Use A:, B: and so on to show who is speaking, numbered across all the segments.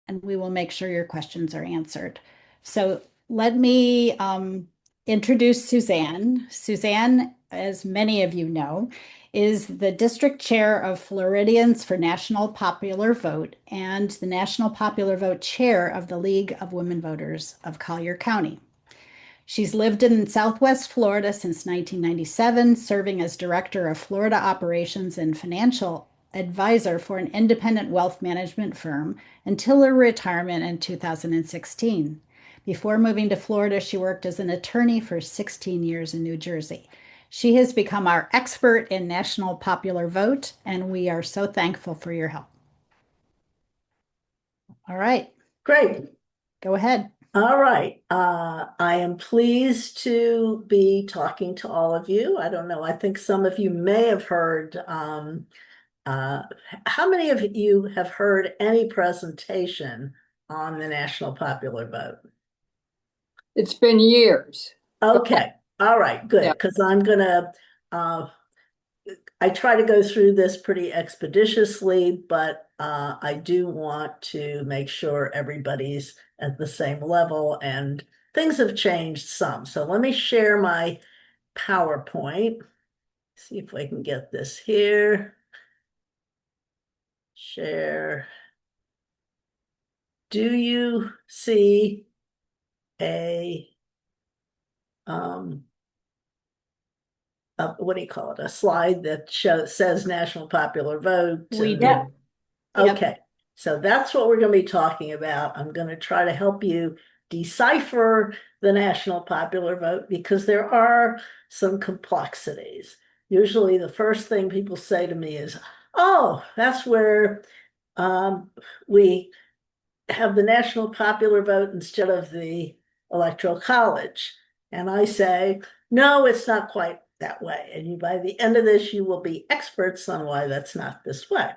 A: and we will make sure your questions are answered. So let me introduce Suzanne. Suzanne, as many of you know, is the district chair of Floridians for National Popular Vote and the National Popular Vote chair of the League of Women Voters of Collier County. She's lived in Southwest Florida since 1997, serving as director of Florida operations and financial advisor for an independent wealth management firm until her retirement in 2016. Before moving to Florida, she worked as an attorney for 16 years in New Jersey. She has become our expert in national popular vote, and we are so thankful for your help. All right,
B: Great.
A: go ahead.
B: All right. I am pleased to be talking to all of you. I don't know. I think some of you may have heard. Uh, how many of you have heard any presentation on the national popular vote?
C: It's been years.
B: Okay. All right. Good.
C: Yeah.
B: Because uh, I try to go through this pretty expeditiously, but I do want to make sure everybody's at the same level, and things have changed some. So let me share my PowerPoint. See if I can get this here. Share. Do you see a what do you call it? A slide that says national popular vote.
A: We
B: And
A: do. Yep.
B: okay, so that's what we're going to be talking about. I'm going to try to help you decipher the national popular vote because there are some complexities. Usually the first thing people say to me is, oh, that's where we have the national popular vote instead of the electoral college. And I say, no, it's not quite that way. And you, by the end of this, you will be experts on why that's not this way.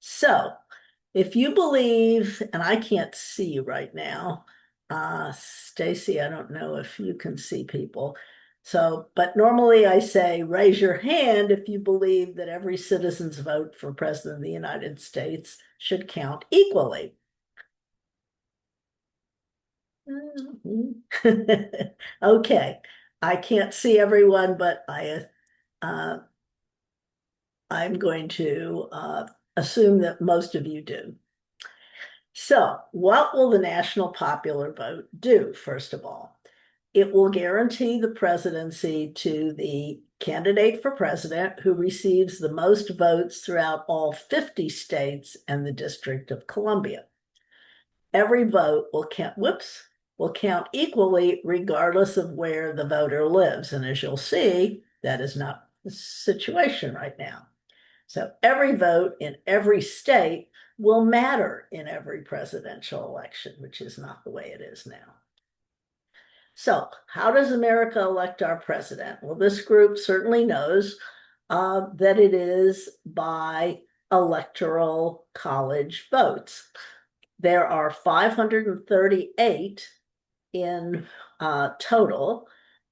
B: So if you believe, and I can't see you right now, Stacy, I don't know if you can see people. So, but normally I say, raise your hand if you believe that every citizen's vote for president of the United States should count equally. Okay, I can't see everyone, but I'm going to assume that most of you do. So, what will the national popular vote do, first of all? It will guarantee the presidency to the candidate for president who receives the most votes throughout all 50 states and the District of Columbia. Every vote will count equally regardless of where the voter lives. And as you'll see, that is not the situation right now. So every vote in every state will matter in every presidential election, which is not the way it is now. So how does America elect our president? Well, this group certainly knows that it is by electoral college votes. There are 538 in total,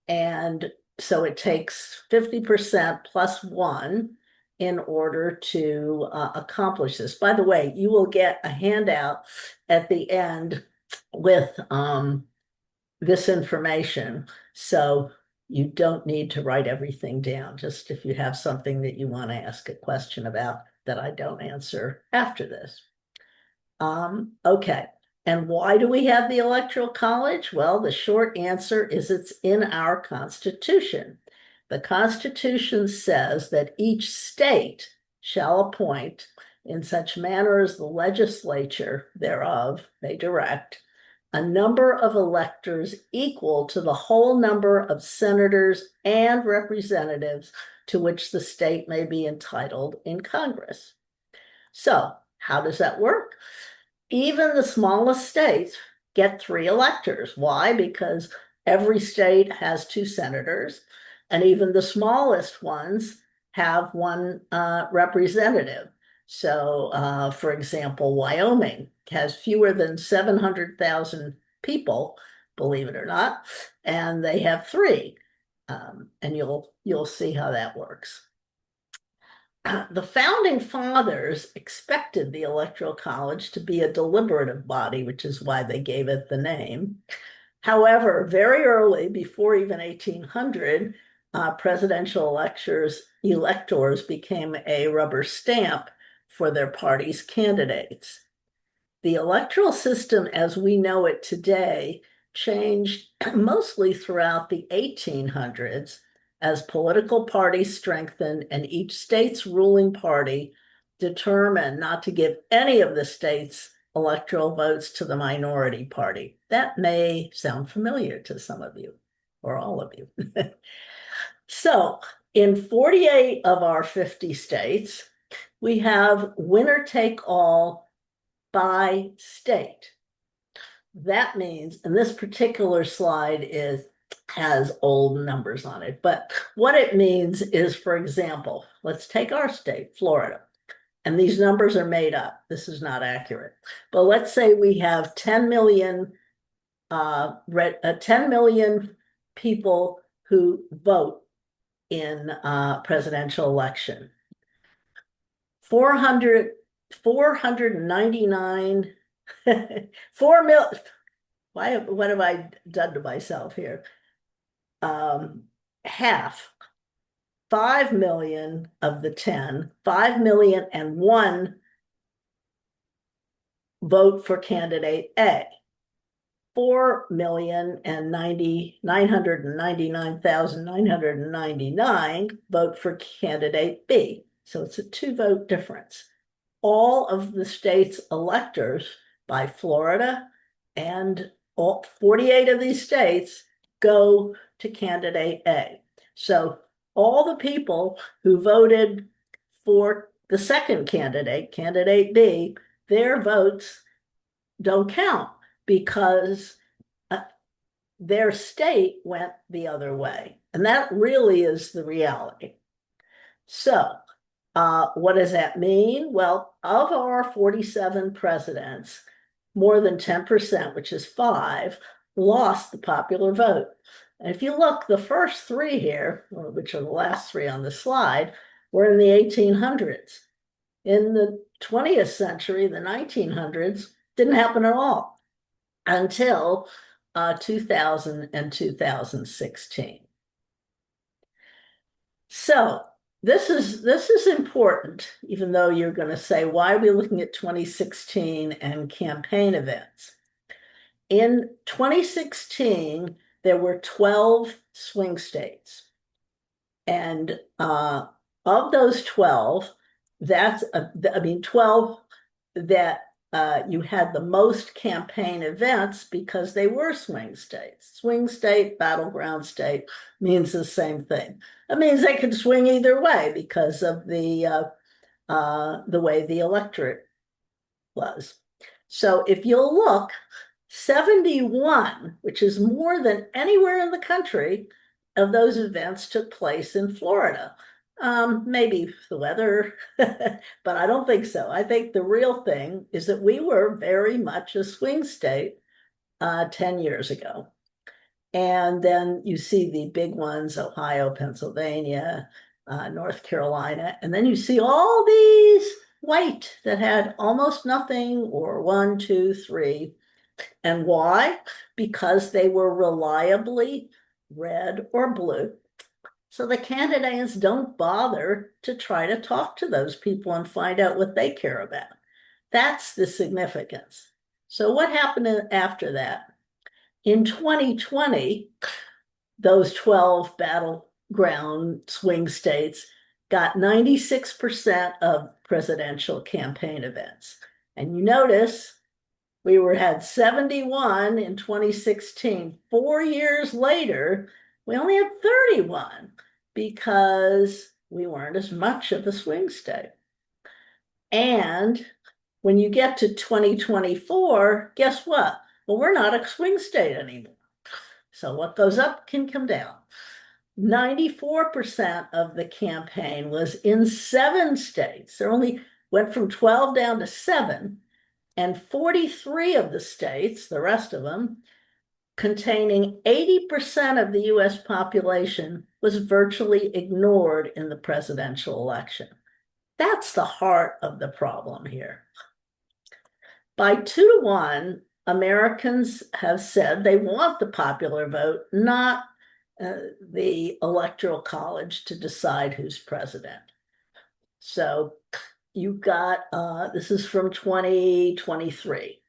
B: and so it takes 50% plus one in order to accomplish this. By the way, you will get a handout at the end with this information, so you don't need to write everything down, just if you have something that you want to ask a question about that I don't answer after this. Okay. And why do we have the Electoral College? Well, the short answer is it's in our Constitution. The Constitution says that each state shall appoint in such manner as the legislature thereof may direct a number of electors equal to the whole number of senators and representatives to which the state may be entitled in Congress. So, how does that work? Even the smallest states get 3 electors. Why? Because every state has 2 senators, and even the smallest ones have 1 representative. So, for example, Wyoming has fewer than 700,000 people, believe it or not, and they have 3. And you'll see how that works. the founding fathers expected the Electoral College to be a deliberative body, which is why they gave it the name. However, very early, before even 1800, presidential electors became a rubber stamp for their party's candidates. The electoral system as we know it today changed mostly throughout the 1800s as political parties strengthened and each state's ruling party determined not to give any of the state's electoral votes to the minority party. That may sound familiar to some of you or all of you. So in 48 of our 50 states, we have winner take all by state. That means, and this particular slide has old numbers on it, but what it means is, for example, let's take our state, Florida, and these numbers are made up. This is not accurate, but let's say we have 10 million 10 million people who vote in presidential election. 499 4 mil. What have I done to myself here? Half, 5 million of the 10, 5 million and one vote for candidate A. 4,999,999 vote for candidate B. So it's a 2-vote difference. All of the state's electors by Florida and all 48 of these states go to candidate A. So all the people who voted for the second candidate, candidate B, their votes don't count because their state went the other way. And that really is the reality. So what does that mean? Well, of our 47 presidents, more than 10%, which is 5, lost the popular vote. And if you look, the first 3 here, which are the last 3 on the slide, were in the 1800s. In the 20th century, the 1900s, didn't happen at all until 2000 and 2016. So this is important, even though you're going to say, why are we looking at 2016 and campaign events? In 2016, there were 12 swing states. And of those 12, 12 that you had the most campaign events because they were swing states. Swing state, battleground state means the same thing. It means they could swing either way because of the way the electorate was. So if you'll look, 71, which is more than anywhere in the country, of those events took place in Florida. Maybe the weather, but I don't think so. I think the real thing is that we were very much a swing state 10 years ago. And then you see the big ones, Ohio, Pennsylvania, North Carolina, and then you see all these white that had almost nothing or 1, 2, 3. And why? Because they were reliably red or blue. So the candidates don't bother to try to talk to those people and find out what they care about. That's the significance. So what happened after that? In 2020, those 12 battleground swing states got 96% of presidential campaign events. And you notice we had 71 in 2016. 4 years later, we only had 31 because we weren't as much of a swing state. And when you get to 2024, guess what? Well, we're not a swing state anymore. So what goes up can come down. 94% of the campaign was in 7 states. There only went from 12 down to 7. And 43 of the states, the rest of them, containing 80% of the US population, was virtually ignored in the presidential election. That's the heart of the problem here. By 2-1, Americans have said they want the popular vote, not the Electoral College to decide who's president. So you've got, this is from 2023,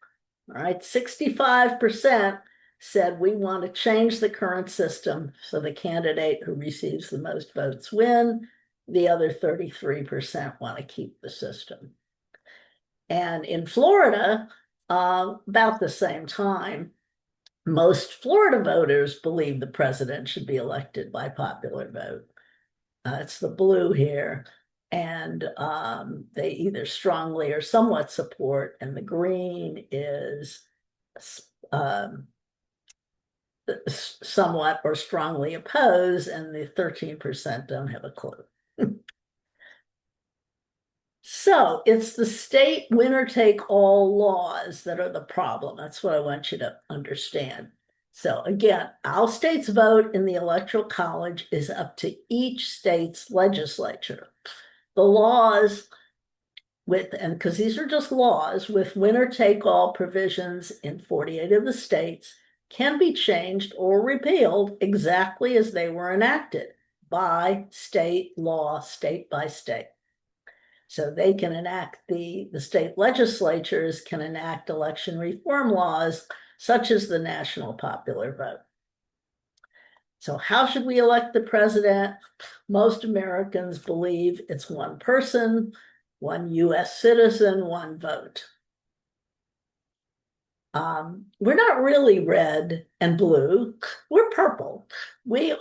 B: all right, 65% said we want to change the current system so the candidate who receives the most votes win. The other 33% want to keep the system. And in Florida, about the same time, most Florida voters believe the president should be elected by popular vote. It's the blue here. And they either strongly or somewhat support, and the green is somewhat or strongly oppose, and the 13% don't have a clue. So it's the state winner-take-all laws that are the problem. That's what I want you to understand. So again, our state's vote in the Electoral College is up to each state's legislature. The laws and because these are just laws with winner-take-all provisions in 48 of the states, can be changed or repealed exactly as they were enacted by state law, state by state. So they can enact, the state legislatures can enact election reform laws, such as the national popular vote. So how should we elect the president? Most Americans believe it's one person, one US citizen, one vote. We're not really red and blue, we're purple. We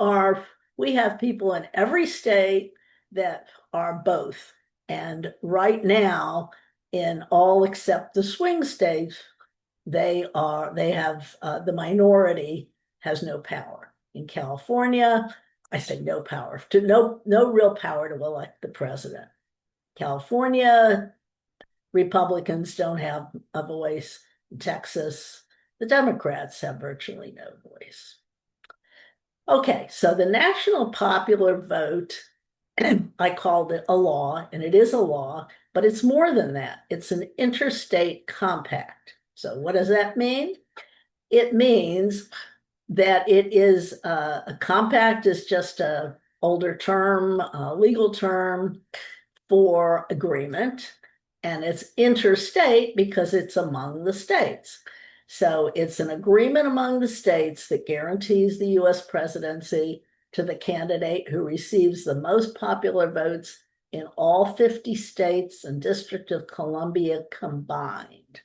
B: have people in every state that are both. And right now, in all except the swing states, they have the minority has no power. In California, I say no power, no real power to elect the president. California, Republicans don't have a voice. In Texas, the Democrats have virtually no voice. Okay, so the national popular vote, I called it a law, and it is a law, but it's more than that. It's an interstate compact. So what does that mean? It means that it is a compact is just a older term, a legal term for agreement, and it's interstate because it's among the states. So it's an agreement among the states that guarantees the US presidency to the candidate who receives the most popular votes in all 50 states and District of Columbia combined,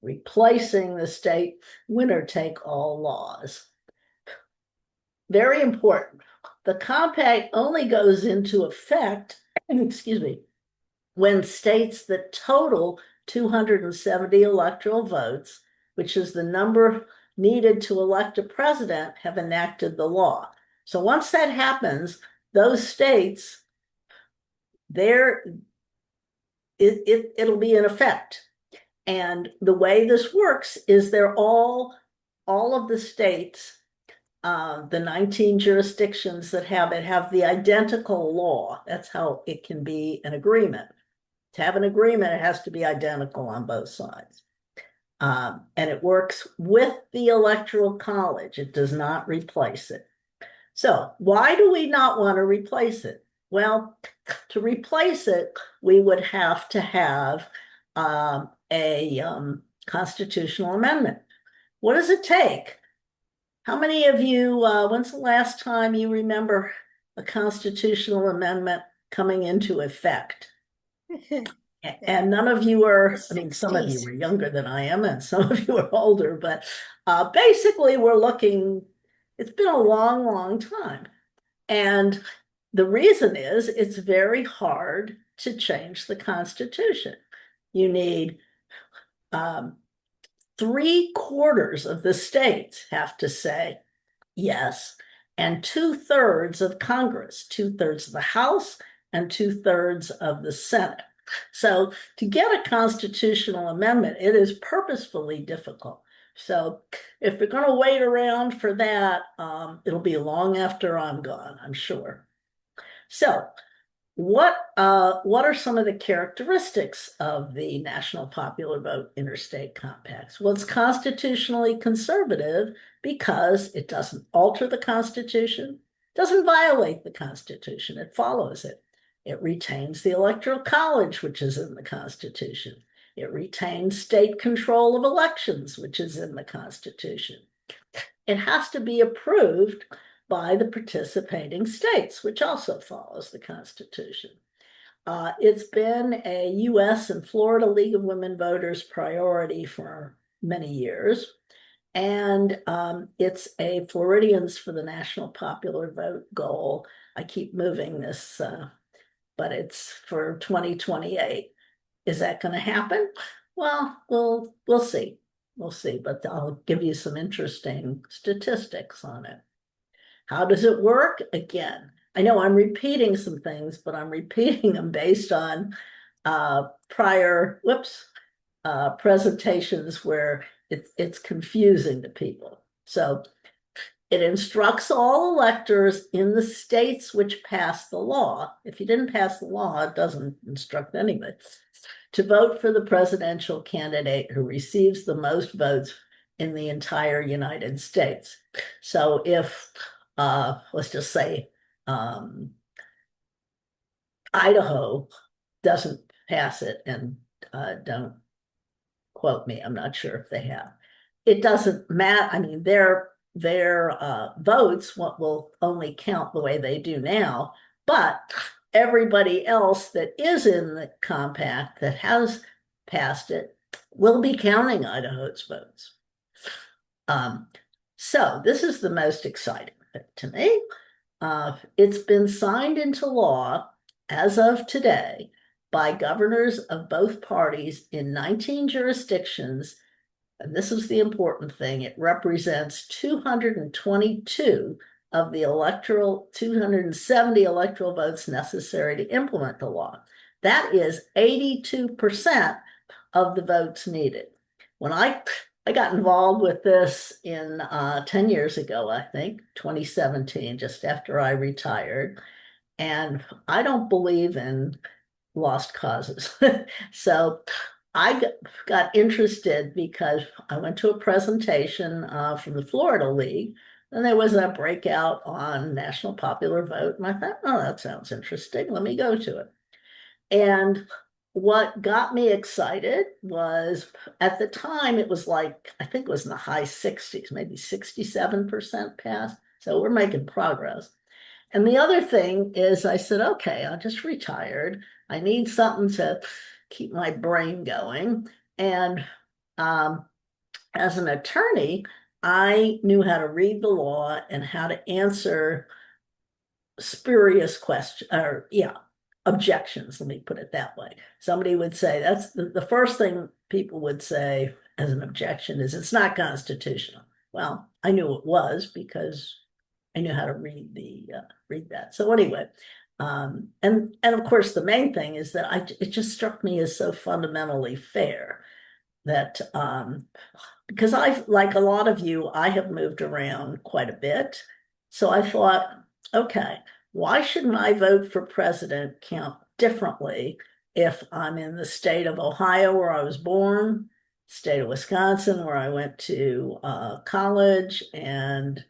B: replacing the state winner-take-all laws. Very important. The compact only goes into effect, excuse me, when states that total 270 electoral votes, which is the number needed to elect a president, have enacted the law. So once that happens, those states, it'll be in effect. And the way this works is they're all of the states, the 19 jurisdictions that have the identical law. That's how it can be an agreement. To have an agreement, it has to be identical on both sides. And it works with the Electoral College. It does not replace it. So why do we not want to replace it? Well, to replace it, we would have to have a constitutional amendment. What does it take? How many of you, when's the last time you remember a constitutional amendment coming into effect? And none of you are, I mean, some of you were younger than I am, and some of you are older, but basically we're looking, it's been a long, long time. And the reason is it's very hard to change the Constitution. You need 3/4 of the states have to say yes, and 2/3 of Congress, 2/3 of the House and 2/3 of the Senate. So to get a constitutional amendment, it is purposefully difficult. So if we're going to wait around for that, it'll be long after I'm gone, I'm sure. So what are some of the characteristics of the National Popular Vote interstate compacts? Well, it's constitutionally conservative because it doesn't alter the Constitution, doesn't violate the Constitution, it follows it. It retains the Electoral College, which is in the Constitution. It retains state control of elections, which is in the Constitution. It has to be approved by the participating states, which also follows the Constitution. It's been a US and Florida League of Women Voters priority for many years. And it's a Floridians for the National Popular Vote goal. I keep moving this, but it's for 2028. Is that going to happen? Well, we'll see. We'll see, but I'll give you some interesting statistics on it. How does it work? Again, I know I'm repeating some things, but I'm repeating them based on prior presentations where it's confusing to people. So it instructs all electors in the states which pass the law. If you didn't pass the law, it doesn't instruct anybody to vote for the presidential candidate who receives the most votes in the entire United States. So if, let's just say, Idaho doesn't pass it, and don't quote me, I'm not sure if they have. It doesn't matter. I mean, their votes will only count the way they do now, but everybody else that is in the compact that has passed it will be counting Idaho's votes. So this is the most exciting thing to me. It's been signed into law as of today by governors of both parties in 19 jurisdictions. And this is the important thing. It represents 222 of the 270 electoral votes necessary to implement the law. That is 82% of the votes needed. When I got involved with this in 10 years ago, I think, 2017, just after I retired. And I don't believe in lost causes. So I got interested because I went to a presentation from the Florida League, and there was a breakout on National Popular Vote. And I thought, oh, that sounds interesting. Let me go to it. And what got me excited was at the time, it was like, I think it was in the high 60s, maybe 67% passed. So we're making progress. And the other thing is I said, okay, I just retired. I need something to keep my brain going. And as an attorney, I knew how to read the law and how to answer spurious questions, or objections, let me put it that way. Somebody would say, that's the first thing people would say as an objection is it's not constitutional. Well, I knew it was because I knew how to read that. So anyway, and of course the main thing is that it just struck me as so fundamentally fair that because like a lot of you, I have moved around quite a bit. So I thought, okay, why should my vote for president count differently if I'm in the state of Ohio where I was born, state of Wisconsin where I went to college and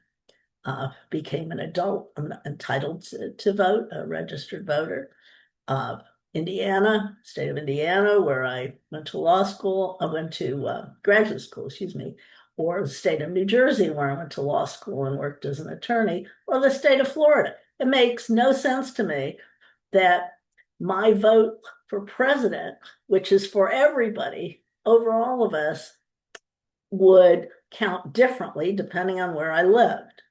B: became an adult entitled to vote, a registered voter. Indiana, state of Indiana, where I went to law school, I went to graduate school, excuse me, or the state of New Jersey, where I went to law school and worked as an attorney, or the state of Florida. It makes no sense to me that my vote for president, which is for everybody, over all of us, would count differently depending on where I lived.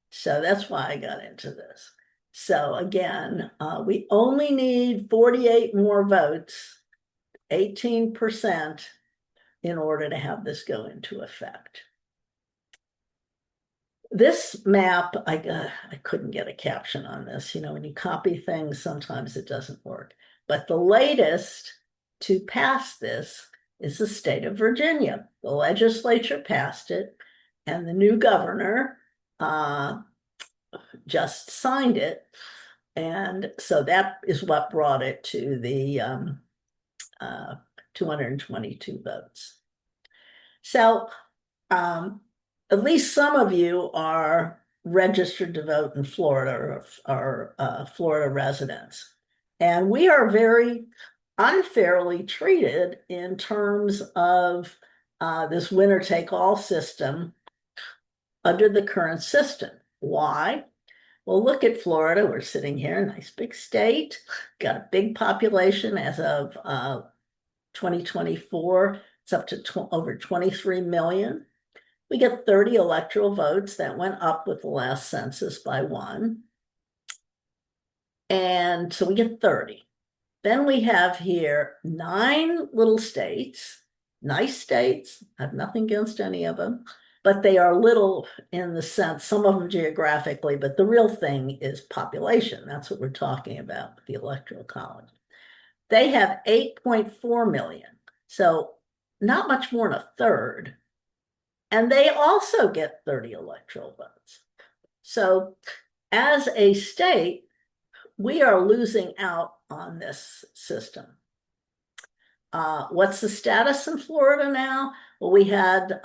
B: So that's why I got into this. So again, we only need 48 more votes, 18%, in order to have this go into effect. This map, I couldn't get a caption on this. You know, when you copy things, sometimes it doesn't work. But the latest to pass this is the state of Virginia. The legislature passed it, and the new governor just signed it. And so that is what brought it to the 222 votes. So at least some of you are registered to vote in Florida or Florida residents. And we are very unfairly treated in terms of this winner take all system under the current system. Why? Well, look at Florida. We're sitting here, nice big state, got a big population as of 2024. It's up to over 23 million. We get 30 electoral votes. That went up with the last census by one. And so we get 30. Then we have here 9 little states, nice states. I have nothing against any of them, but they are little in the sense, some of them geographically, but the real thing is population. That's what we're talking about with the Electoral College. They have 8.4 million. So not much more than a third. And they also get 30 electoral votes. So as a state, we are losing out on this system. What's the status in Florida now? Well, we had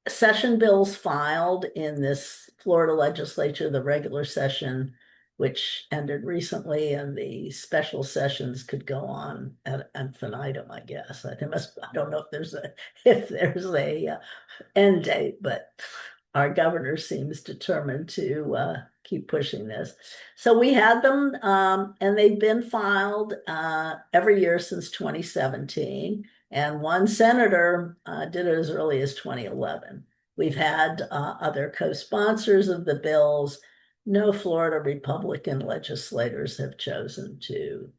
B: session bills filed in this Florida legislature, the regular session, which ended recently, and the special sessions could go on at infinitum, I guess. I don't know if there's a end date, but our governor seems determined to keep pushing this. So we had them, and they've been filed every year since 2017. And one senator did it as early as 2011. We've had other co-sponsors of the bills. No Florida Republican legislators have chosen to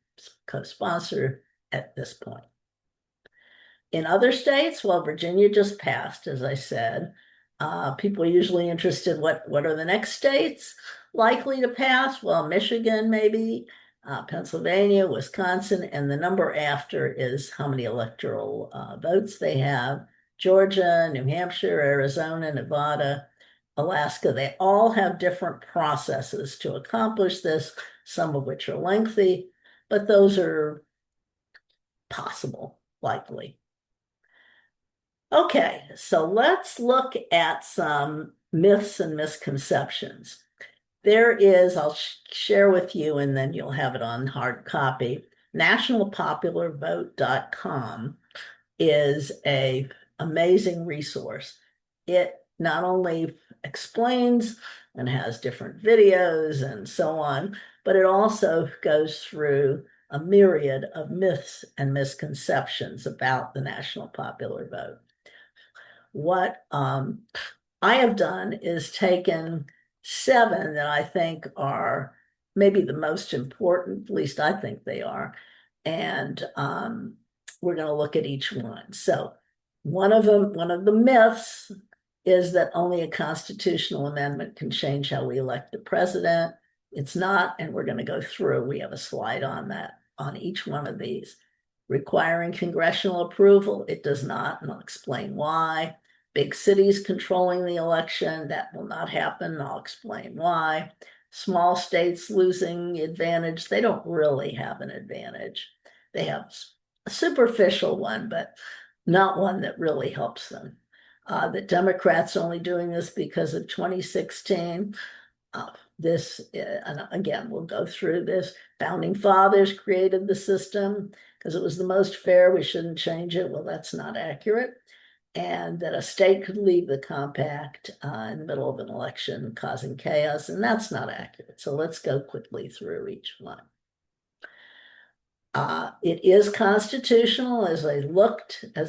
B: co-sponsor at this point. In other states, well, Virginia just passed, as I said. People are usually interested, what are the next states likely to pass? Well, Michigan, maybe, Pennsylvania, Wisconsin, and the number after is how many electoral votes they have. Georgia, New Hampshire, Arizona, Nevada, Alaska, they all have different processes to accomplish this, some of which are lengthy, but those are possible, likely. Okay, so let's look at some myths and misconceptions. There is, I'll share with you, and then you'll have it on hard copy. Nationalpopularvote.com is an amazing resource. It not only explains and has different videos and so on, but it also goes through a myriad of myths and misconceptions about the national popular vote. What I have done is taken 7 that I think are maybe the most important, at least I think they are, and we're going to look at each one. So one of the myths is that only a constitutional amendment can change how we elect the president. It's not, and we're going to go through. We have a slide on that, on each one of these. Requiring congressional approval, it does not, and I'll explain why. Big cities controlling the election, that will not happen, I'll explain why. Small states losing advantage, they don't really have an advantage. They have a superficial one, but not one that really helps them. The Democrats only doing this because of 2016. And again, we'll go through this. Founding fathers created the system because it was the most fair. We shouldn't change it. Well, that's not accurate. And that a state could leave the compact in the middle of an election, causing chaos, and that's not accurate. So let's go quickly through each one. It is constitutional, as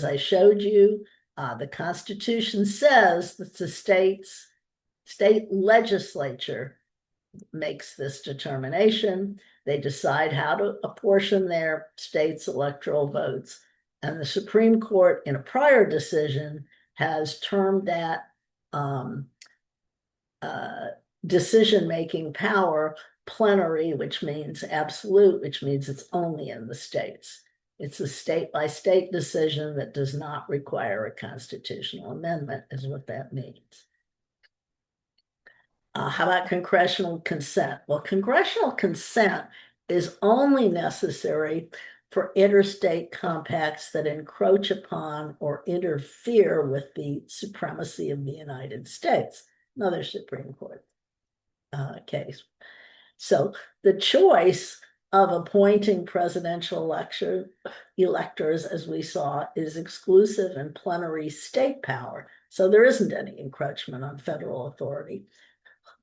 B: I showed you. The Constitution says that the state legislature makes this determination. They decide how to apportion their state's electoral votes. And the Supreme Court, in a prior decision, has termed that decision-making power plenary, which means absolute, which means it's only in the states. It's a state-by-state decision that does not require a constitutional amendment, is what that means. How about congressional consent? Well, congressional consent is only necessary for interstate compacts that encroach upon or interfere with the supremacy of the United States. Another Supreme Court case. So the choice of appointing presidential electors, as we saw, is exclusive and plenary state power. So there isn't any encroachment on federal authority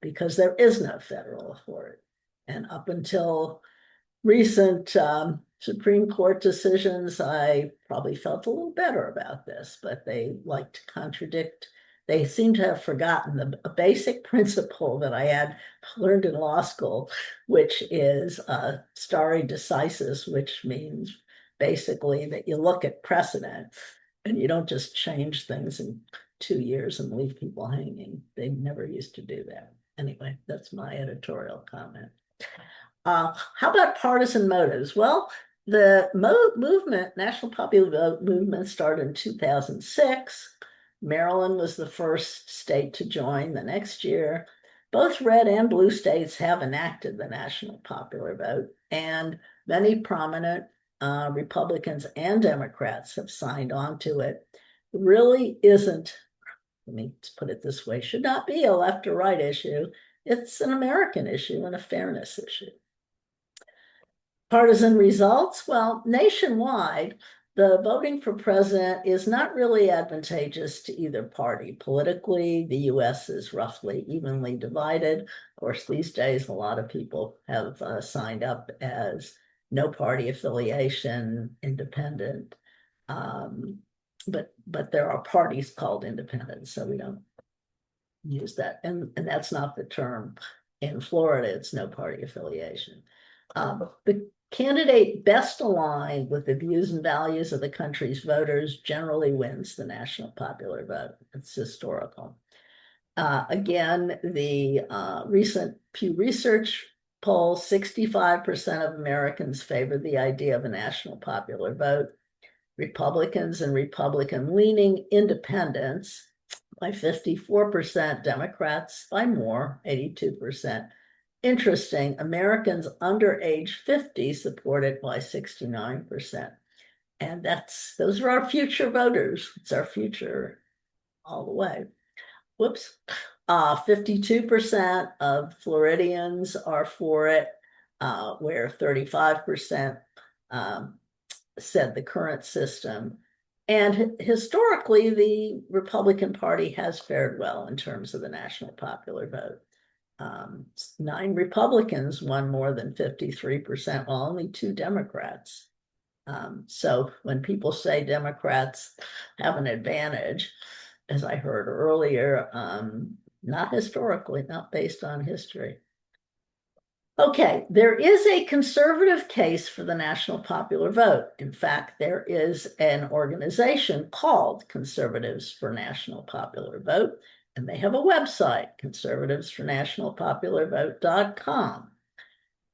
B: because there is no federal authority. And up until recent Supreme Court decisions, I probably felt a little better about this, but they like to contradict. They seem to have forgotten a basic principle that I had learned in law school, which is stare decisis, which means basically that you look at precedent and you don't just change things in 2 years and leave people hanging. They never used to do that. Anyway, that's my editorial comment. How about partisan motives? Well, the movement, National Popular Vote movement, started in 2006. Maryland was the first state to join the next year. Both red and blue states have enacted the National Popular Vote, and many prominent Republicans and Democrats have signed on to it. It really isn't, let me put it this way, should not be a left or right issue. It's an American issue and a fairness issue. Partisan results, well, nationwide, the voting for president is not really advantageous to either party. Politically, the US is roughly evenly divided. Of course, these days, a lot of people have signed up as no party affiliation, independent. But there are parties called independent, so we don't use that. And that's not the term. In Florida, it's no party affiliation. The candidate best aligned with the views and values of the country's voters generally wins the national popular vote. It's historical. Again, the recent Pew Research poll, 65% of Americans favor the idea of a national popular vote. Republicans and Republican-leaning independents by 54%, Democrats by more, 82%. Interesting, Americans under age 50 support it by 69%. And those are our future voters. It's our future all the way. Whoops. 52% of Floridians are for it, where 35% said the current system. And historically, the Republican Party has fared well in terms of the national popular vote. 9 Republicans won more than 53%, while only 2 Democrats. So when people say Democrats have an advantage, as I heard earlier, not historically, not based on history. Okay, there is a conservative case for the national popular vote. In fact, there is an organization called Conservatives for National Popular Vote, and they have a website, conservativesfornationalpopularvote.com.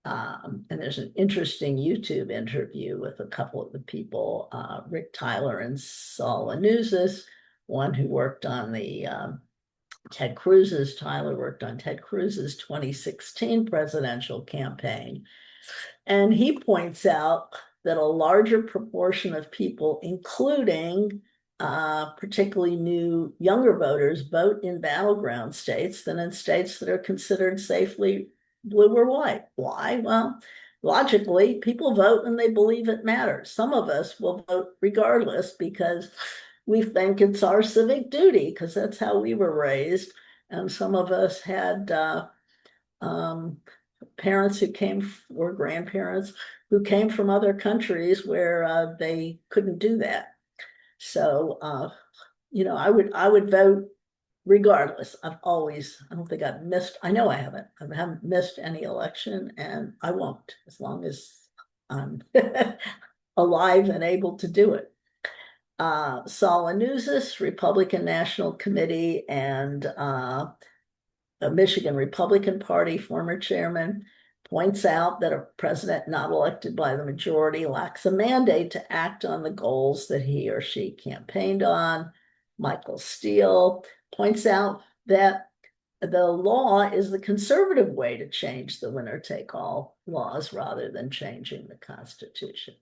B: And there's an interesting YouTube interview with a couple of the people, Rick Tyler and Saul Anuzis, one who worked on the Tyler worked on Ted Cruz's 2016 presidential campaign. And he points out that a larger proportion of people, including particularly younger voters, vote in battleground states than in states that are considered safely blue or white. Why? Well, logically, people vote when they believe it matters. Some of us will vote regardless because we think it's our civic duty, because that's how we were raised. And some of us had parents who or grandparents who came from other countries where they couldn't do that. So, I would vote regardless. I don't think I've missed, I know I haven't missed any election, and I won't, as long as I'm alive and able to do it. Saul Anuzis, Republican National Committee and a Michigan Republican Party former chairman, points out that a president not elected by the majority lacks a mandate to act on the goals that he or she campaigned on. Michael Steele points out that the law is the conservative way to change the winner-take-all laws rather than changing the Constitution.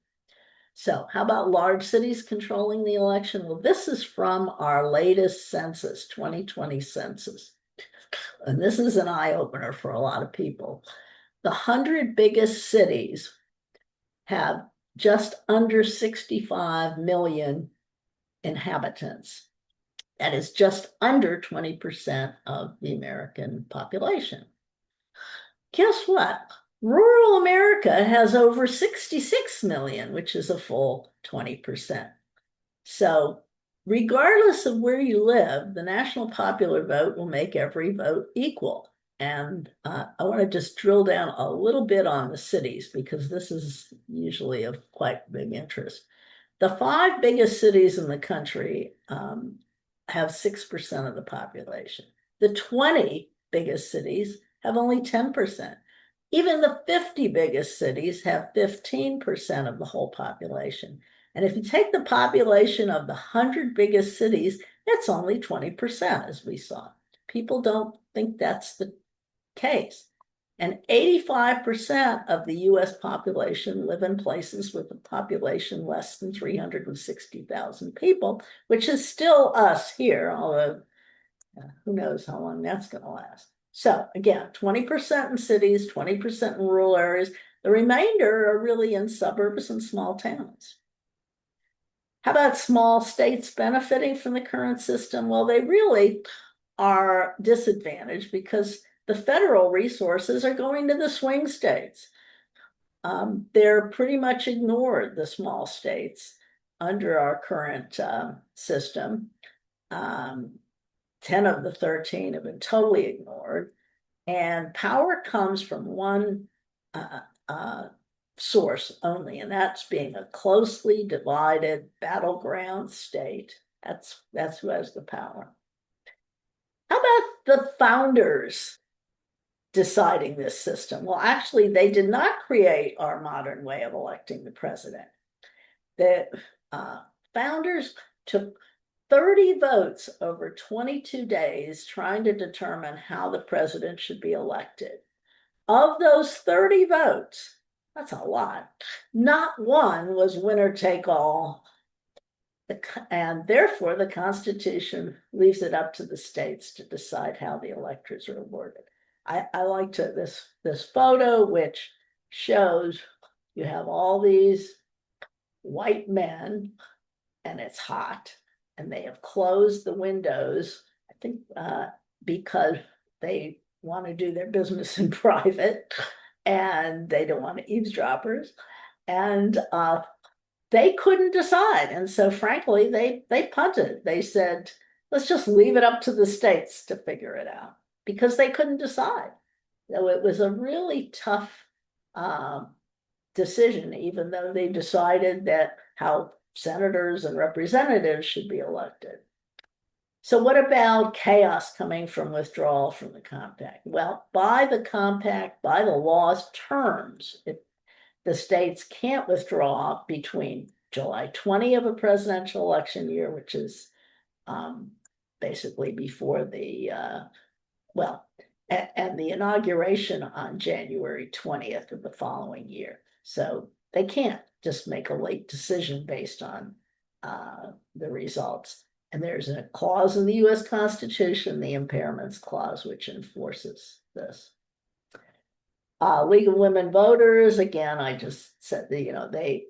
B: So how about large cities controlling the election? Well, this is from our latest census, 2020 census. And this is an eye-opener for a lot of people. The 100 biggest cities have just under 65 million inhabitants. That is just under 20% of the American population. Guess what? Rural America has over 66 million, which is a full 20%. So regardless of where you live, the national popular vote will make every vote equal. And I want to just drill down a little bit on the cities because this is usually of quite big interest. The 5 biggest cities in the country have 6% of the population. The 20 biggest cities have only 10%. Even the 50 biggest cities have 15% of the whole population. And if you take the population of the 100 biggest cities, it's only 20%, as we saw. People don't think that's the case. And 85% of the US population live in places with a population less than 360,000 people, which is still us here, although who knows how long that's going to last. So again, 20% in cities, 20% in rural areas. The remainder are really in suburbs and small towns. How about small states benefiting from the current system? Well, they really are disadvantaged because the federal resources are going to the swing states. They're pretty much ignored, the small states, under our current system. 10 of the 13 have been totally ignored. And power comes from one source only, and that's being a closely divided battleground state. That's who has the power. How about the founders deciding this system? Well, actually, they did not create our modern way of electing the president. The founders took 30 votes over 22 days trying to determine how the president should be elected. Of those 30 votes, that's a lot, not one was winner take all. And therefore, the Constitution leaves it up to the states to decide how the electors are awarded. I like this photo, which shows you have all these white men, and it's hot, and they have closed the windows, I think because they want to do their business in private, and they don't want eavesdroppers, and they couldn't decide. And so frankly, they punted. They said, let's just leave it up to the states to figure it out, because they couldn't decide. So it was a really tough decision, even though they decided that how senators and representatives should be elected. So what about chaos coming from withdrawal from the compact? Well, by the compact, by the law's terms, the states can't withdraw between July 20 of a presidential election year, which is basically before the, and the inauguration on January 20th of the following year. So they can't just make a late decision based on the results. And there's a clause in the US Constitution, the impairments clause, which enforces this. League of Women Voters, again, I just said that, they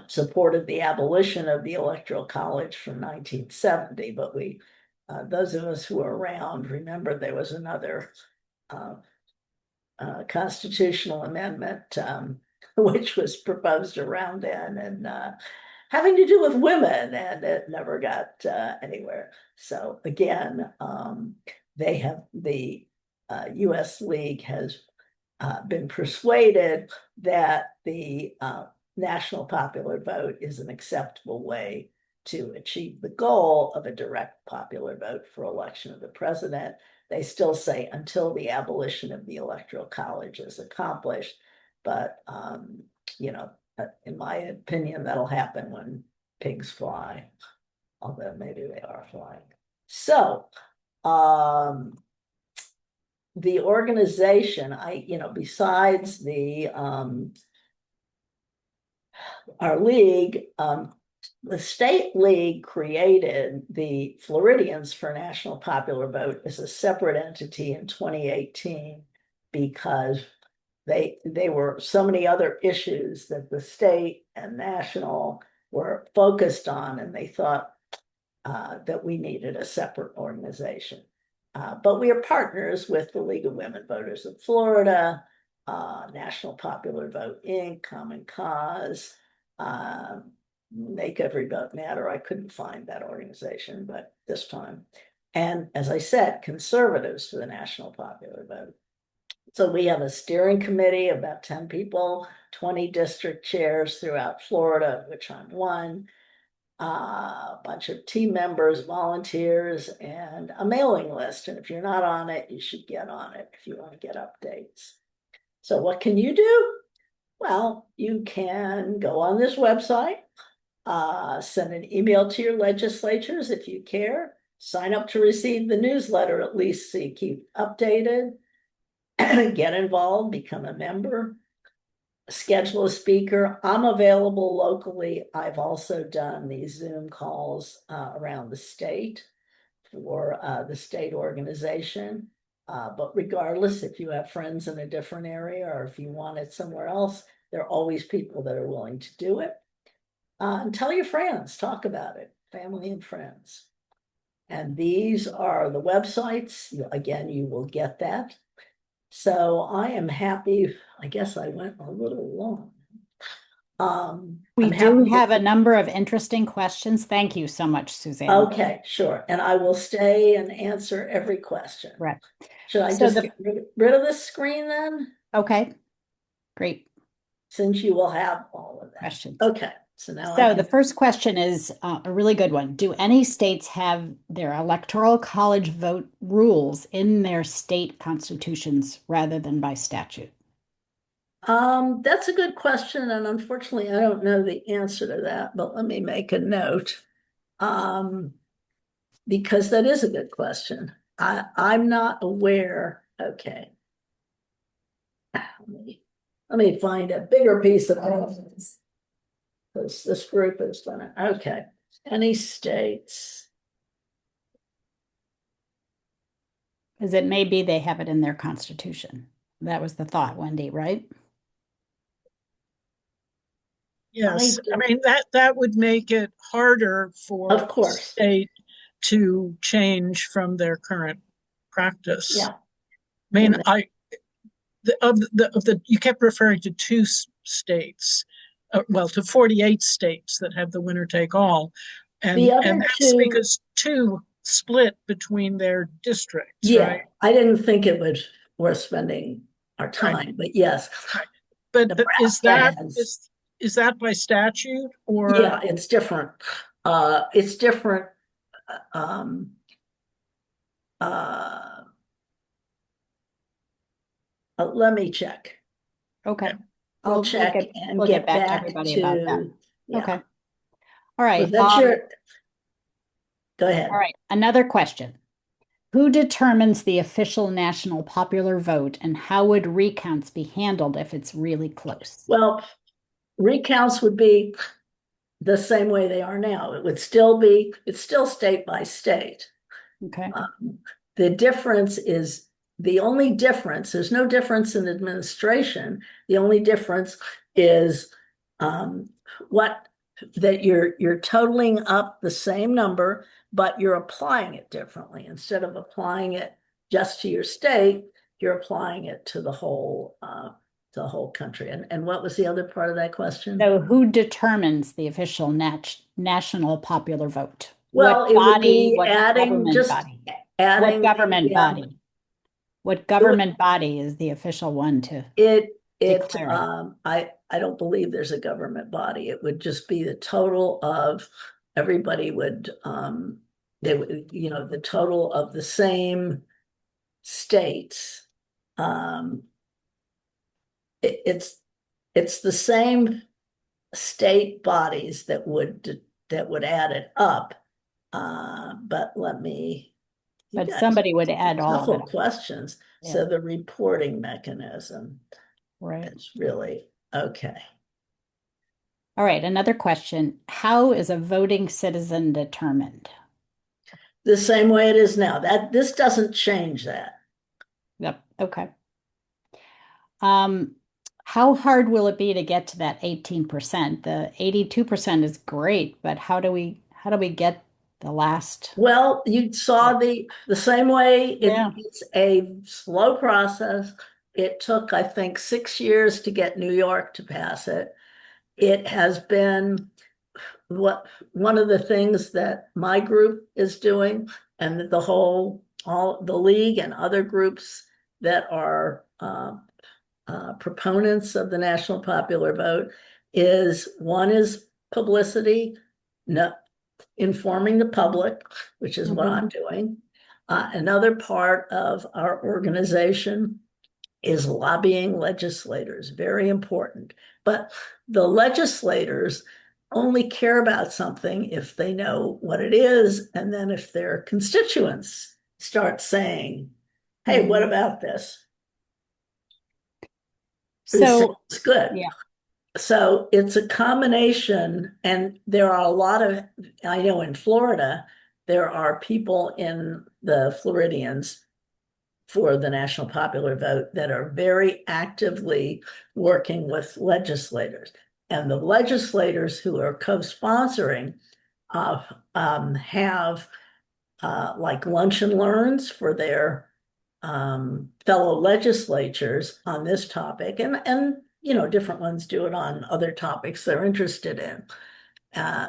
B: supported the abolition of the Electoral College from 1970, but those of us who are around remember there was another constitutional amendment which was proposed around then, and having to do with women, and it never got anywhere. So again, the US League has been persuaded that the national popular vote is an acceptable way to achieve the goal of a direct popular vote for election of the president. They still say until the abolition of the Electoral College is accomplished, but in my opinion, that'll happen when pigs fly, although maybe they are flying. So the organization, besides our league, the state league created the Floridians for National Popular Vote as a separate entity in 2018 because they were so many other issues that the state and national were focused on, and they thought that we needed a separate organization. But we are partners with the League of Women Voters of Florida, National Popular Vote Inc., Common Cause, Make Every Vote Matter. I couldn't find that organization, but this time. And as I said, conservatives for the National Popular Vote. So we have a steering committee of about 10 people, 20 district chairs throughout Florida, which I'm one, a bunch of team members, volunteers, and a mailing list. And if you're not on it, you should get on it if you want to get updates. So what can you do? Well, you can go on this website, send an email to your legislatures if you care, sign up to receive the newsletter at least so you keep updated, get involved, become a member, schedule a speaker. I'm available locally. I've also done these Zoom calls around the state for the state organization. But regardless, if you have friends in a different area or if you want it somewhere else, there are always people that are willing to do it. And tell your friends, talk about it, family and friends. And these are the websites. Again, you will get that. So I am happy. I guess I went a little long.
A: We
B: I'm
A: do
B: happy
A: have a number of interesting questions. Thank you so much, Suzanne.
B: Okay, sure. And I will stay and answer every question.
A: Right.
B: Should I
A: So
B: just get rid of this screen then?
A: Okay, great
B: Since you will have all of that.
A: questions.
B: Okay, so now
A: So the first question is a really good one. Do any states have their electoral college vote rules in their state constitutions rather than by statute?
B: That's a good question, and unfortunately, I don't know the answer to that, but let me make a note. Because that is a good question. I'm not aware. Okay. Let me find a bigger piece of evidence. Because this group is gonna, okay. Any states?
A: Because it may be they have it in their constitution. That was the thought, Wendy, right?
D: Yes, I mean that would make it harder for
B: Of course.
D: state to change from their current practice.
B: Yeah.
D: I mean, you kept referring to two states, well, to 48 states that have the winner take all, and that's because two split between their districts.
B: Yeah,
D: right?
B: I didn't think it was worth spending our time, right. But yes.
D: Right. But is that by statute or?
B: Yeah, it's different. It's different. Let me check.
A: Okay.
B: I'll check and get back to everybody about that.
A: Yeah. Okay. All right.
B: Go ahead.
A: All right. Another question. Who determines the official national popular vote, and how would recounts be handled if it's really close?
B: Well, recounts would be the same way they are now. It's still state by state.
A: Okay.
B: The difference is there's no difference in administration. The only difference is that you're totaling up the same number, but you're applying it differently. Instead of applying it just to your state, you're applying it to the whole country. And what was the other part of that question?
A: So who determines the official national popular vote?
B: Well,
A: what body, what government body? What government body is the official one to declare it?
B: I don't believe there's a government body. It would just be the total of everybody would the total of the same states. It's the same state bodies that would add it up. But let me You
A: but
B: guys,
A: somebody would add all of it
B: couple
A: up.
B: questions.
A: Yeah.
B: So the reporting mechanism
A: Right.
B: is really okay.
A: All right, another question. How is a voting citizen determined?
B: The same way it is now. This doesn't change that.
A: Yep, okay. Um, how hard will it be to get to that 18%? The 82% is great, but how do we get the last?
B: Well, you saw the same way.
A: Yeah.
B: It's a slow process. It took, I think, 6 years to get New York to pass it. It has been one of the things that my group is doing, and that all the league and other groups that are proponents of the national popular vote, is one is publicity, no, informing the public, which is what I'm doing. Another part of our organization is lobbying legislators, very important. But the legislators only care about something if they know what it is, and then if their constituents start saying, hey, what about this? This
A: So,
B: sounds good.
A: yeah.
B: So it's a combination, and there are a lot of, I know in Florida, there are people in the Floridians for the national popular vote that are very actively working with legislators. And the legislators who are co-sponsoring have like lunch and learns for their fellow legislatures on this topic, and different ones do it on other topics they're interested in.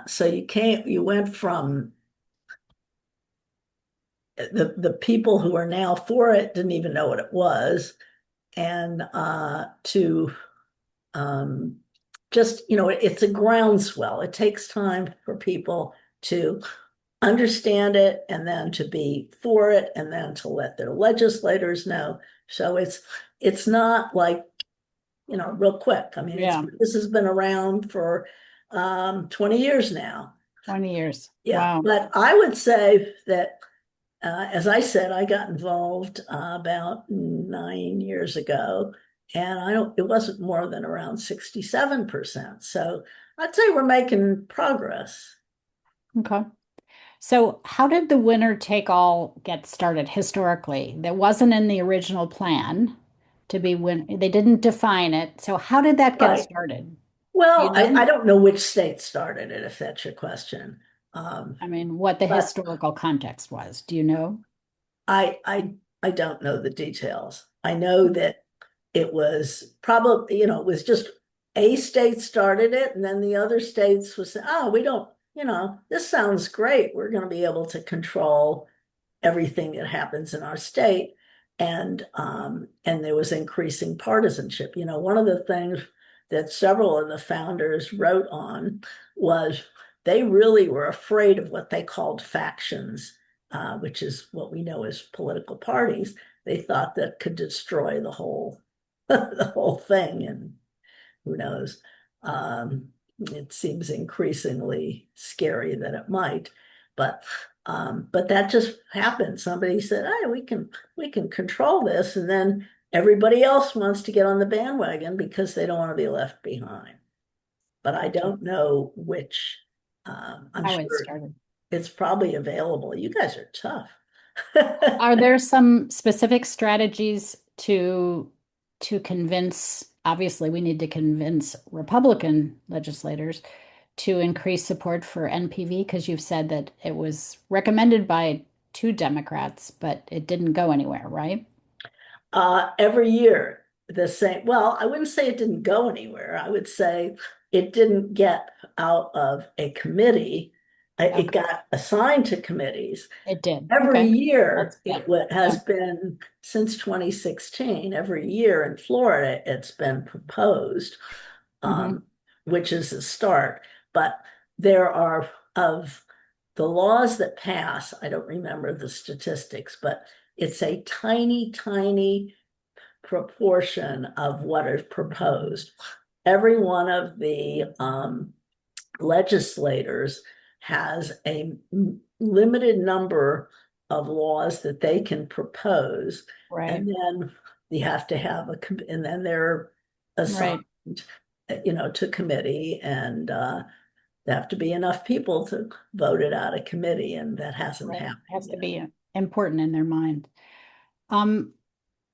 B: So you went from the people who are now for it didn't even know what it was, and to just, it's a groundswell. It takes time for people to understand it, and then to be for it, and then to let their legislators know. So it's not like, real quick. I mean,
A: Yeah.
B: this has been around for 20 years now.
A: 20 years.
B: Yeah,
A: Wow.
B: but I would say that, as I said, I got involved about 9 years ago, and it wasn't more than around 67%. So I'd say we're making progress.
A: Okay. So, how did the winner take all get started historically? That wasn't in the original plan to be they didn't define it. So, how did that get
B: Right.
A: started? Do you
B: Well, I
A: know?
B: don't know which state started it, if that's your question.
A: I mean, what the
B: But
A: historical context was. Do you know?
B: I don't know the details. I know that it was probably, it was just a state started it, and then the other states was, oh, we don't, this sounds great. We're going to be able to control everything that happens in our state. And there was increasing partisanship. One of the things that several of the founders wrote on was they really were afraid of what they called factions, which is what we know as political parties. They thought that could destroy the whole the whole thing, and who knows. It seems increasingly scary that it might, but that just happened. Somebody said, "Hey, we can control this," and then everybody else wants to get on the bandwagon because they don't want to be left behind. But I don't know which. I'm
A: How
B: sure
A: it started.
B: it's probably available. You guys are tough.
A: Are there some specific strategies to convince, obviously we need to convince Republican legislators to increase support for NPV, because you've said that it was recommended by two Democrats, but it didn't go anywhere, right?
B: Every year, the same. Well, I wouldn't say it didn't go anywhere. I would say it didn't get out of a committee. It
A: Okay.
B: got assigned to committees.
A: It did.
B: Every
A: Okay.
B: year,
A: That's good.
B: has
A: Yeah.
B: been, since 2016, every year in Florida, it's been proposed,
A: Mhm.
B: which is a start. But there are, of the laws that pass, I don't remember the statistics, but it's a tiny, tiny proportion of what is proposed. Every one of the legislators has a limited number of laws that they can propose.
A: Right.
B: And then you have to have and then they're assigned, to committee, and there have to be enough people to vote it out of committee, and that hasn't
A: Right.
B: happened
A: Has to
B: yet.
A: be important in their mind. Um,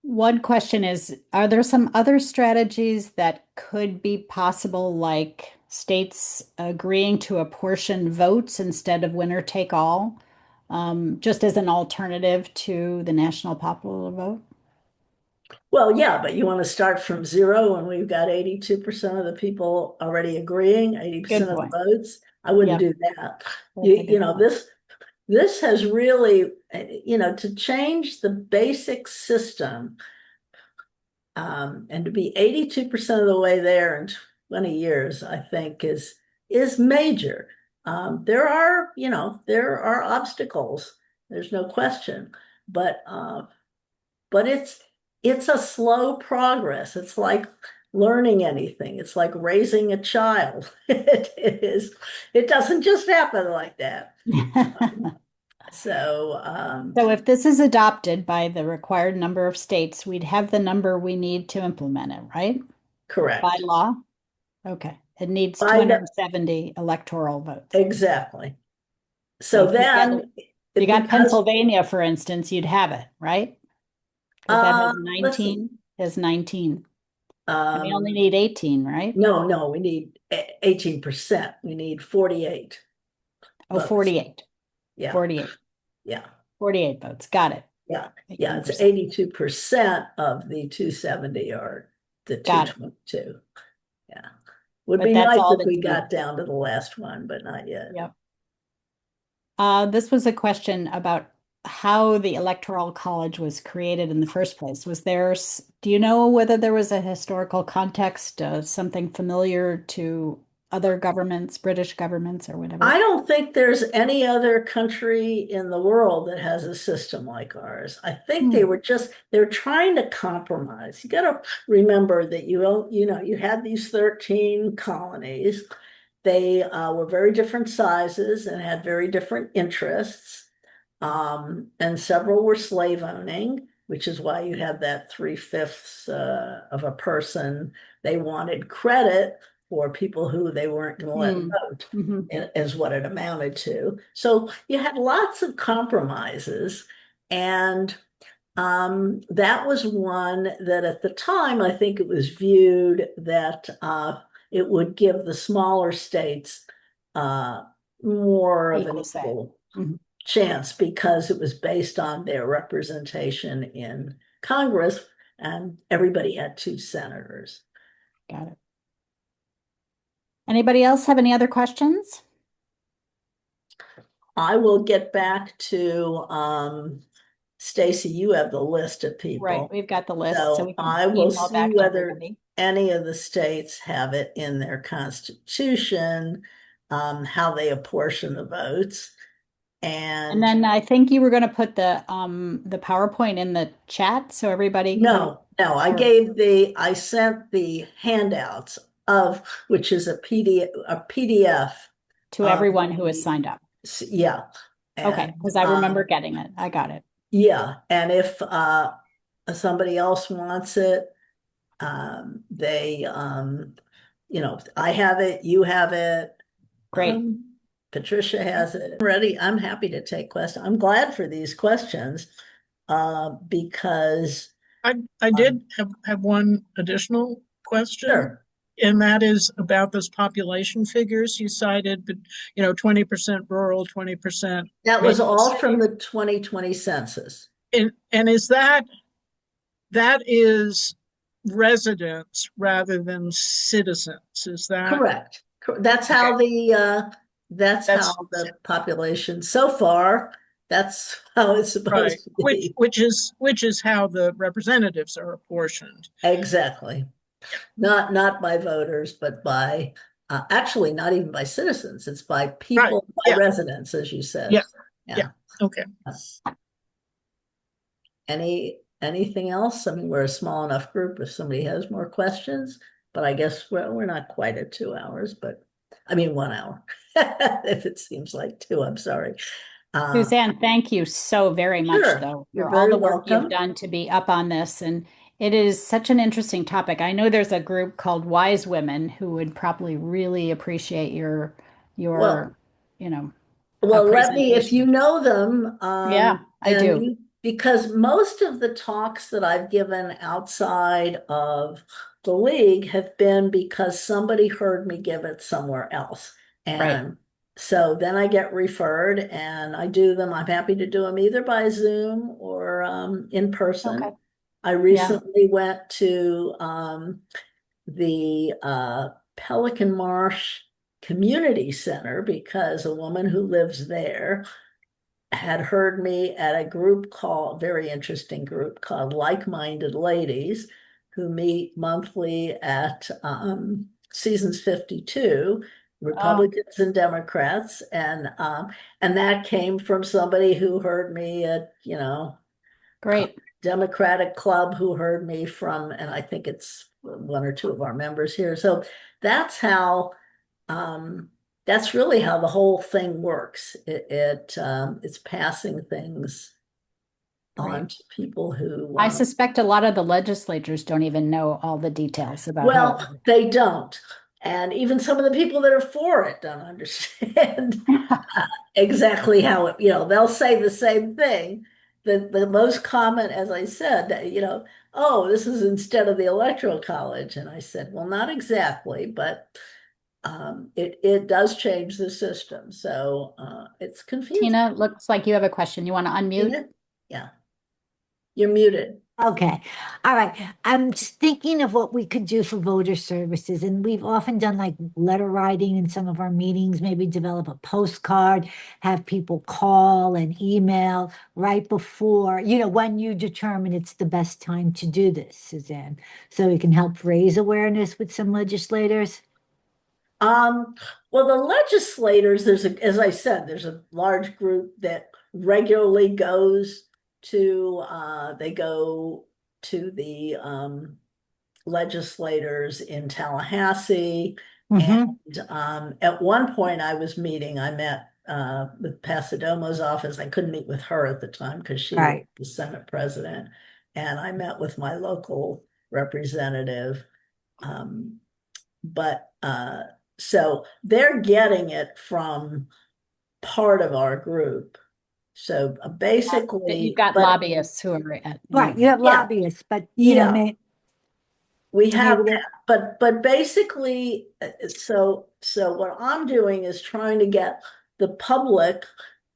A: One question is, are there some other strategies that could be possible, like states agreeing to apportion votes instead of winner take all, just as an alternative to the national popular vote?
B: Well, yeah, but you want to start from zero when we've got 82% of the people already agreeing, 80%
A: Good
B: of the
A: point.
B: votes. I wouldn't
A: Yep,
B: do that.
A: that's a good point.
B: This has really, to change the basic system, and to be 82% of the way there in 20 years, I think is major. There are obstacles. There's no question, but it's a slow progress. It's like learning anything. It's like raising a child. It is. It doesn't just happen like that. So,
A: So if this is adopted by the required number of states, we'd have the number we need to implement it, right? By
B: correct.
A: law? Okay. It needs
B: By the
A: 270 electoral votes.
B: exactly.
A: So
B: So
A: if you got
B: then,
A: you got
B: because
A: Pennsylvania, for instance, you'd have it, right? Because that has
B: let's see.
A: 19, has 19. And we only
B: Um,
A: need 18, right?
B: no, we need 18%. We need 48
A: Oh,
B: votes.
A: 48.
B: Yeah,
A: 48.
B: yeah,
A: 48 votes. Got it.
B: yeah, yeah. It's
A: 18%.
B: 82% of the 270 or the
A: Got it.
B: 222. Yeah. Would
A: But
B: be
A: that's
B: nice
A: all
B: if
A: that's
B: we
A: needed.
B: got down to the last one, but not yet.
A: Yep. This was a question about how the Electoral College was created in the first place. Do you know whether there was a historical context, something familiar to other governments, British governments or whatever?
B: I don't think there's any other country in the world that has a system like ours. I think
A: Hmm.
B: they're trying to compromise. You got to remember that you had these 13 colonies. They were very different sizes and had very different interests. And several were slave owning, which is why you have that 3/5 of a person. They wanted credit for people who they weren't going to let
A: Hmm.
B: vote,
A: Mhm.
B: is what it amounted to. So you had lots of compromises. And that was one that at the time, I think it was viewed that it would give the smaller states uh, more of an
A: Equal say.
B: equal
A: Mhm.
B: chance because it was based on their representation in Congress, and everybody had 2 senators.
A: Got it. Anybody else have any other questions?
B: I will get back to Stacy, you have the list of
A: Right,
B: people.
A: we've got the list, so
B: So
A: we can
B: I will
A: email
B: see
A: back to
B: whether
A: everybody.
B: any of the states have it in their constitution, how they apportion the votes.
A: And
B: And
A: then I think you were going to put the PowerPoint in the chat so everybody could.
B: no,
A: Or
B: I sent the handouts of, which is a PDF
A: to
B: of
A: everyone who has signed up.
B: yeah.
A: Okay,
B: And
A: because I remember getting it. I got it.
B: yeah, and if somebody else wants it, they I have it, you have it,
A: Great.
B: Patricia has it. Ready, I'm happy to take questions. I'm glad for these questions because
D: I did have one additional question,
B: sure,
D: and that is about those population figures you cited, but 20% rural, 20%
B: that was
D: major
B: all from
D: city.
B: the 2020 census.
D: And is that is residents rather than citizens? Is that
B: Correct. That's
D: okay?
B: that's how
D: That's
B: the population so far, that's how it's
D: right.
B: supposed to
D: Which
B: be.
D: which is which is how the representatives are apportioned.
B: Exactly. Not by voters, but by actually not even by citizens. It's by
D: Right.
B: people, by
D: Yeah.
B: residents, as you said.
D: Yeah.
B: Yeah.
D: Yeah. Okay.
B: Anything else? I mean, we're a small enough group if somebody has more questions, but I guess we're not quite at 2 hours, but I mean 1 hour. If it seems like two, I'm sorry.
A: Suzanne, thank you so very much,
B: Sure,
A: though,
B: you're
A: for all
B: very
A: the work you've
B: welcome.
A: done to be up on this. And it is such an interesting topic. I know there's a group called Wise Women who would probably really appreciate
B: Well,
A: your, you know,
B: let me, if you
A: presentation.
B: know them,
A: Yeah, I
B: and
A: do.
B: you, because most of the talks that I've given outside of the league have been because somebody heard me give it somewhere else.
A: Right.
B: And so then I get referred and I do them. I'm happy to do them either by Zoom or in
A: Okay.
B: person. I
A: Yeah.
B: recently went to the Pelican Marsh Community Center because a woman who lives there had heard me at a group called, very interesting group called Like-Minded Ladies, who meet monthly at Seasons 52,
A: Oh,
B: Republicans and Democrats, and that came from somebody who heard me at,
A: great.
B: Democratic Club who heard me from, and I think it's one or two of our members here. So that's how, um, that's really how the whole thing works. It's passing things on
A: Great.
B: to people who,
A: I suspect a lot of the legislators don't even know all the details about how it
B: well,
A: works.
B: they don't. And even some of the people that are for it don't understand exactly how it, they'll say the same thing. The most common, as I said, oh, this is instead of the electoral college. And I said, well, not exactly, but it does change the system. So it's confusing.
A: Tina, looks like you have a question. You want to unmute?
B: Tina? Yeah, you're muted.
E: Okay. All right. I'm just thinking of what we could do for voter services. And we've often done like letter writing in some of our meetings, maybe develop a postcard, have people call and email right before, when you determine it's the best time to do this, Suzanne. So we can help raise awareness with some legislators.
B: Um, well, the legislators, as I said, there's a large group that regularly they go to the legislators in Tallahassee. And
E: Mm-hmm.
B: at one point I met with Pasadomo's office. I couldn't meet with her at the time because she was
E: Right.
B: the Senate president. And I met with my local representative. Um, but so they're getting it from part of our group. So
A: That you've
B: basically,
A: got
B: but
A: lobbyists who are
E: Right. You have
B: yeah,
E: lobbyists, but
B: yeah, we
E: maybe
B: have
E: they
B: that. But basically, so what I'm doing is trying to get the public,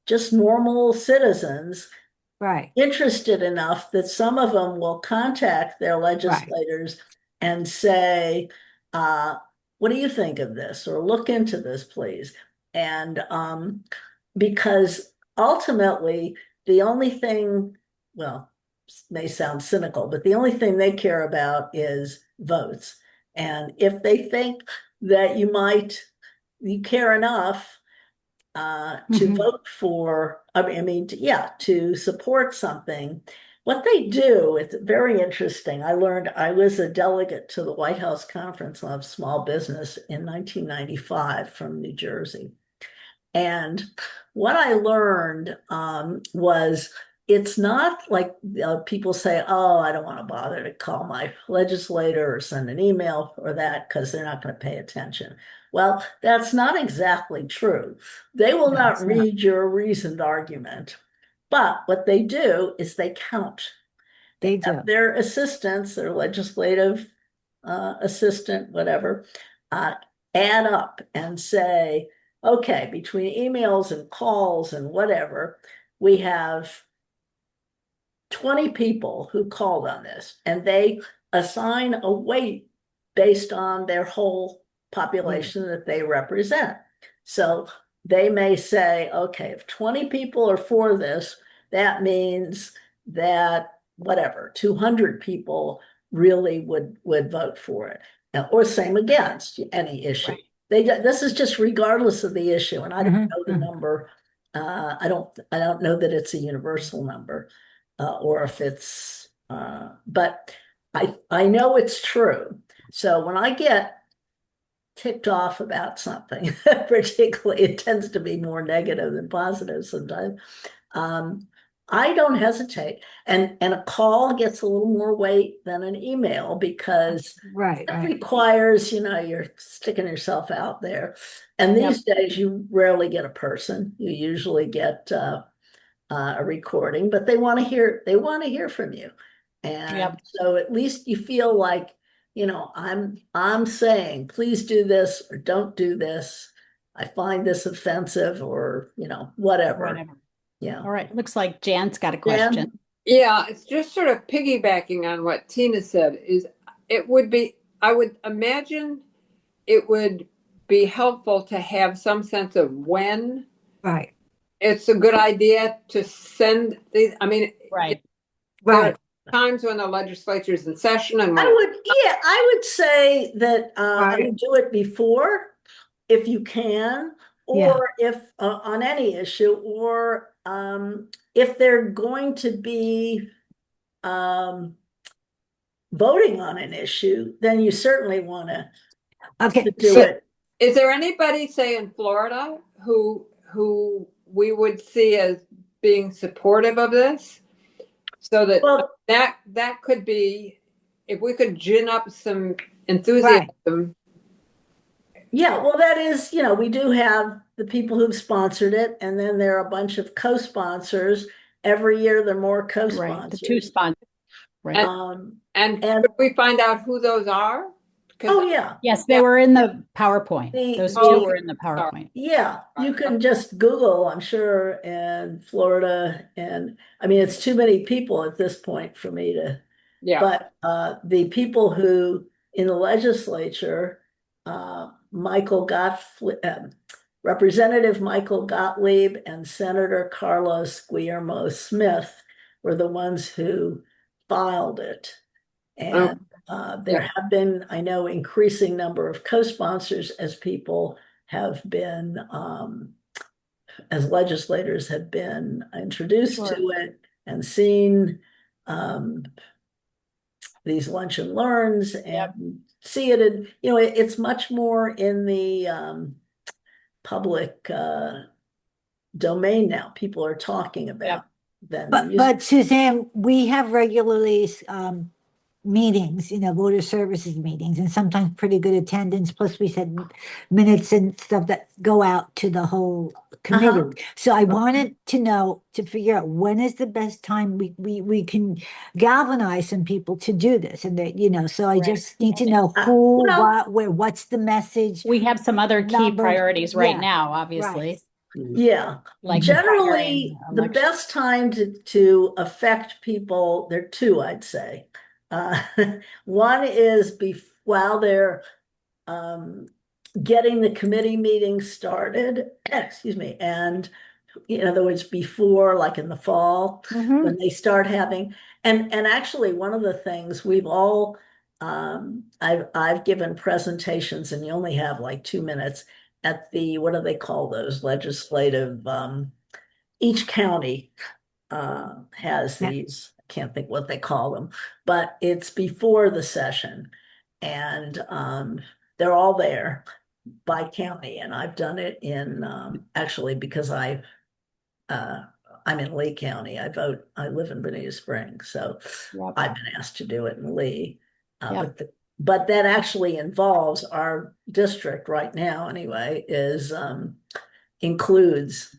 B: just normal citizens,
E: right,
B: interested enough that some of them will contact their
E: right.
B: legislators and say, uh, what do you think of this? Or look into this, please. And because ultimately, the only thing, well, may sound cynical, but the only thing they care about is votes. And if they think that you care enough to
A: Mhm.
B: vote for, yeah, to support something. What they do, it's very interesting. I was a delegate to the White House Conference of Small Business in 1995 from New Jersey. And what I learned was it's not like people say, oh, I don't want to bother to call my legislator or send an email or that because they're not going to pay attention. Well, that's not exactly true. They will
E: No,
B: not
E: it's not.
B: read your reasoned argument, but what they do is they count. They
E: They
B: have
E: do.
B: their assistants, their legislative assistant, whatever, uh, add up and say, okay, between emails and calls and whatever, we have 20 people who called on this, and they assign a weight based on their whole
E: Right.
B: population that they represent. So they may say, okay, if 20 people are for this, that means that whatever, 200 people really would vote for it, or same against any issue.
A: Right.
B: This is just regardless of the issue, and I don't
E: Hmm.
B: know the number. I don't know that it's a universal number, or if it's, but I know it's true. So when I get ticked off about something, particularly, it tends to be more negative than positive sometimes. I don't hesitate. And a call gets a little more weight than an email because
E: Right,
B: it
E: right.
B: requires, you're sticking yourself out there. And these days you rarely get a person. You usually get a recording, but they want to hear from you. And so at least you feel like, I'm saying, please do this or don't do this. I find this offensive or, whatever. Yeah.
A: All right. Looks like Jan's got a
B: Jan?
A: question.
C: Yeah, it's just sort of piggybacking on what Tina said is I would imagine it would be helpful to have some sense of when
E: Right,
C: it's a good idea to send these. I mean,
A: Right.
C: there
E: right.
C: are times when the legislature is in session and
B: I would say that I
E: Right.
B: would do it before if you can,
E: Yeah.
B: or if on any issue, or if they're going to be voting on an issue, then you certainly want to
E: Okay,
B: do
E: so
B: it.
C: is there anybody, say, in Florida who we would see as being supportive of this? So that
B: Well,
C: that could be, if we could gin up some enthusiasm.
B: yeah, well, that is, we do have the people who've sponsored it, and then there are a bunch of co-sponsors. Every year, there are more
A: Right. The two
B: co-sponsors.
A: sponsors. Right.
C: And
B: And
C: could we find out who those are?
B: oh yeah,
A: Yes, they were in the PowerPoint. Those two
C: okay.
A: were in the PowerPoint.
B: yeah, you can just Google, I'm sure, in Florida, and I mean, it's too many people at this point for me to.
C: Yeah.
B: But the people who in the legislature, Michael Gottlieb, Representative Michael Gottlieb and Senator Carlos Guillermo Smith were the ones who filed it. And there have been, I know, increasing number of co-sponsors as people have been, as legislators have been introduced to it and seen these lunch and learns and see it in, it's much more in the public domain now. People are talking about than
E: but Suzanne, we have regularly meetings, voter services meetings, and sometimes pretty good attendance. Plus, we said minutes and stuff that go out to the whole committee. So I wanted to know, to figure out when is the best time we can galvanize some people to do this, and that, so I just need to know who, what, where, what's the message.
A: We have some other key
E: Numbers.
A: priorities right
E: Yeah.
A: now, obviously.
B: Yeah,
A: Like
B: generally, the
A: election.
B: best time to affect people, there are two, I'd say. One is while they're getting the committee meeting started, excuse me, and in other words, before, like in the fall, when they start having, and actually one of the things we've all, I've given presentations, and you only have like 2 minutes at the, what do they call those, legislative, each county has these, I can't think what they call them, but it's before the session, and they're all there by county, and I've done it in actually because I'm in Lee County. I live in Bonita Springs, so I've been asked to do it in Lee. But that actually involves our district right now anyway, includes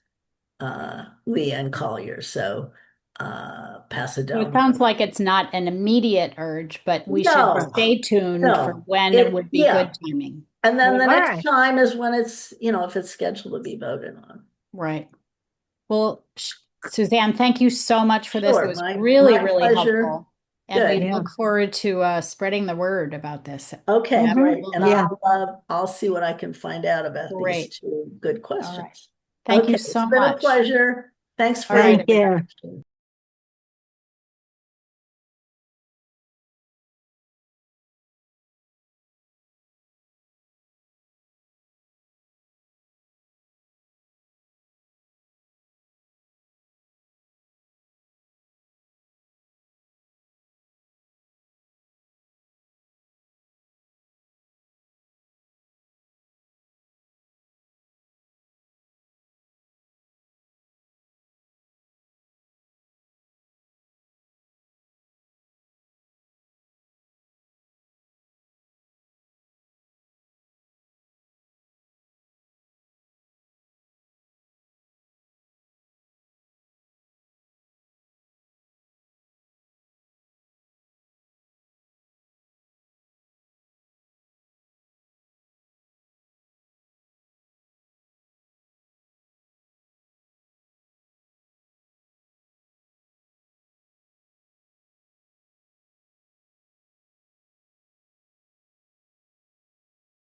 B: Lee and Collier. So Pasadena.
A: It sounds like it's not an immediate urge, but we should stay tuned for when it would be good timing.
B: And then the next time is when it's, if it's scheduled to be voted on.
A: Right. Well, Suzanne, thank you so much for this. It was
B: my
A: really
B: pleasure.
A: helpful. And we look forward to spreading the word about this.
B: Okay, great. And I'll see what I can find out about these two good questions.
A: Thank you so much.
B: It's been a pleasure. Thanks for
E: Thank you.